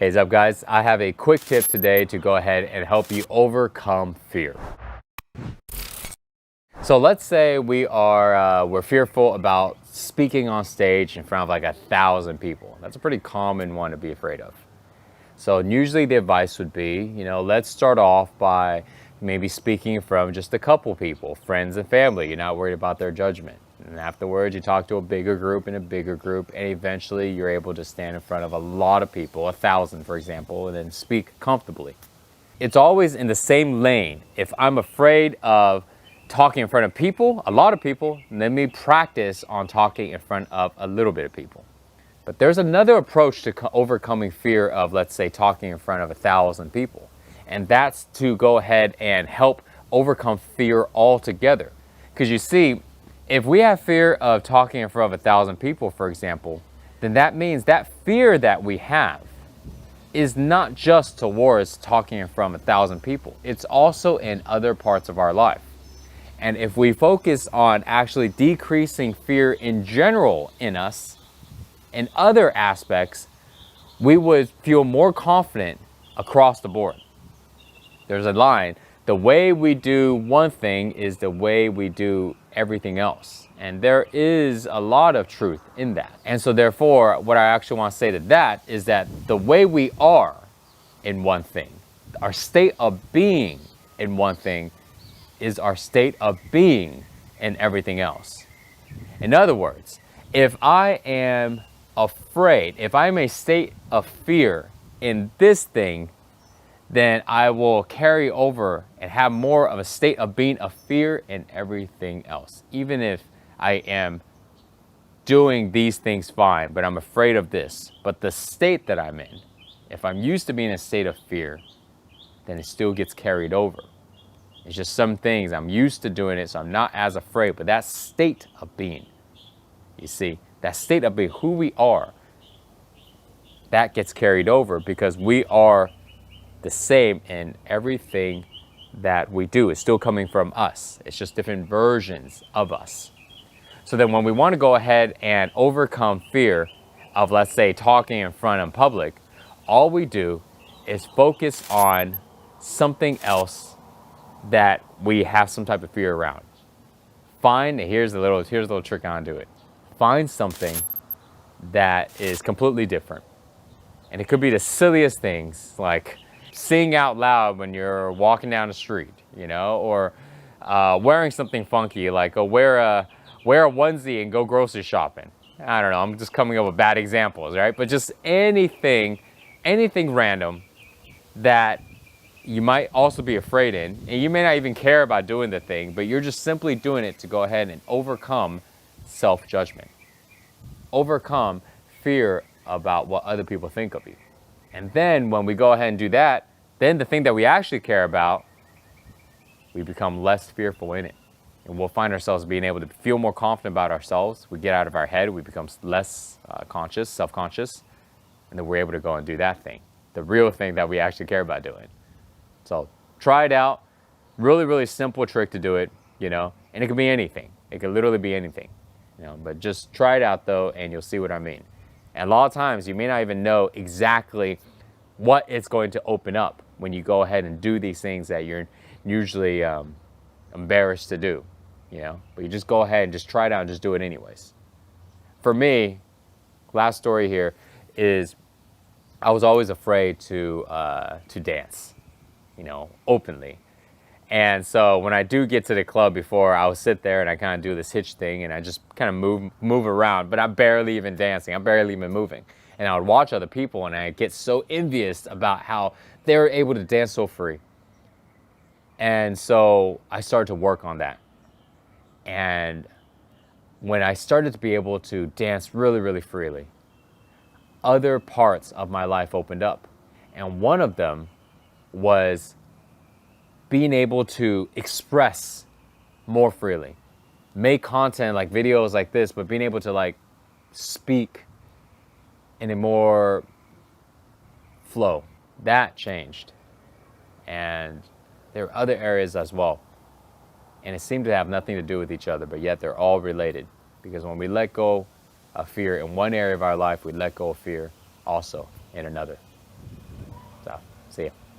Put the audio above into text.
Hey, what's up guys? I have a quick tip today to go ahead and help you overcome fear. So let's say we're fearful about speaking on stage in front of like 1,000 people. That's a pretty common one to be afraid of. So usually the advice would be, let's start off by maybe speaking in front of just a couple people, friends and family. You're not worried about their judgment. And afterwards, you talk to a bigger group and a bigger group, and eventually you're able to stand in front of a lot of people, 1,000 for example, and then speak comfortably. It's always in the same lane. If I'm afraid of talking in front of people, a lot of people, let me practice on talking in front of a little bit of people. But there's another approach to overcoming fear of, let's say, talking in front of 1,000 people. And that's to go ahead and help overcome fear altogether. Because you see, if we have fear of talking in front of 1,000 people, for example, then that means that fear that we have is not just towards talking in front of 1,000 people. It's also in other parts of our life. And if we focus on actually decreasing fear in general in us, in other aspects, we would feel more confident across the board. There's a line, the way we do one thing is the way we do everything else. And there is a lot of truth in that. And so therefore, what I actually want to say to that is that the way we are in one thing, our state of being in one thing is our state of being in everything else. In other words, if I am afraid, if I'm a state of fear in this thing, then I will carry over and have more of a state of being of fear in everything else. Even if I am doing these things fine, but I'm afraid of this. But the state that I'm in, if I'm used to being in a state of fear, then it still gets carried over. It's just some things I'm used to doing it, so I'm not as afraid. But that state of being, you see, that state of being who we are, that gets carried over because we are the same in everything that we do. It's still coming from us. It's just different versions of us. So then when we want to go ahead and overcome fear of, let's say, talking in front in public, all we do is focus on something else that we have some type of fear around. Here's a little trick on to it. Find something that is completely different. And it could be the silliest things, like sing out loud when you're walking down the street, or wearing something funky, like wear a onesie and go grocery shopping. I don't know, I'm just coming up with bad examples, right? But just anything random that you might also be afraid in, and you may not even care about doing the thing, but you're just simply doing it to go ahead and overcome self-judgment. Overcome fear about what other people think of you. And then when we go ahead and do that, then the thing that we actually care about, we become less fearful in it. And we'll find ourselves being able to feel more confident about ourselves. We get out of our head, we become less self-conscious, and then we're able to go and do that thing, the real thing that we actually care about doing. So try it out. Really, really simple trick to do it, and it could be anything. It could literally be anything, but just try it out though, and you'll see what I mean. And a lot of times you may not even know exactly what it's going to open up when you go ahead and do these things that you're usually embarrassed to do, but you just go ahead and just try it out and just do it anyways. For me, last story here is I was always afraid to dance, openly. And so when I do get to the club before, I would sit there and I kind of do this hitch thing and I just kind of move around, but I'm barely even dancing. I'm barely even moving. And I would watch other people and I get so envious about how they're able to dance so free. And so I started to work on that. And when I started to be able to dance really, really freely, other parts of my life opened up. And one of them was being able to express more freely, make content like videos like this, but being able to speak in a more flow. That changed. And there are other areas as well. And it seemed to have nothing to do with each other, but yet they're all related. Because when we let go of fear in one area of our life, we let go of fear also in another. See ya.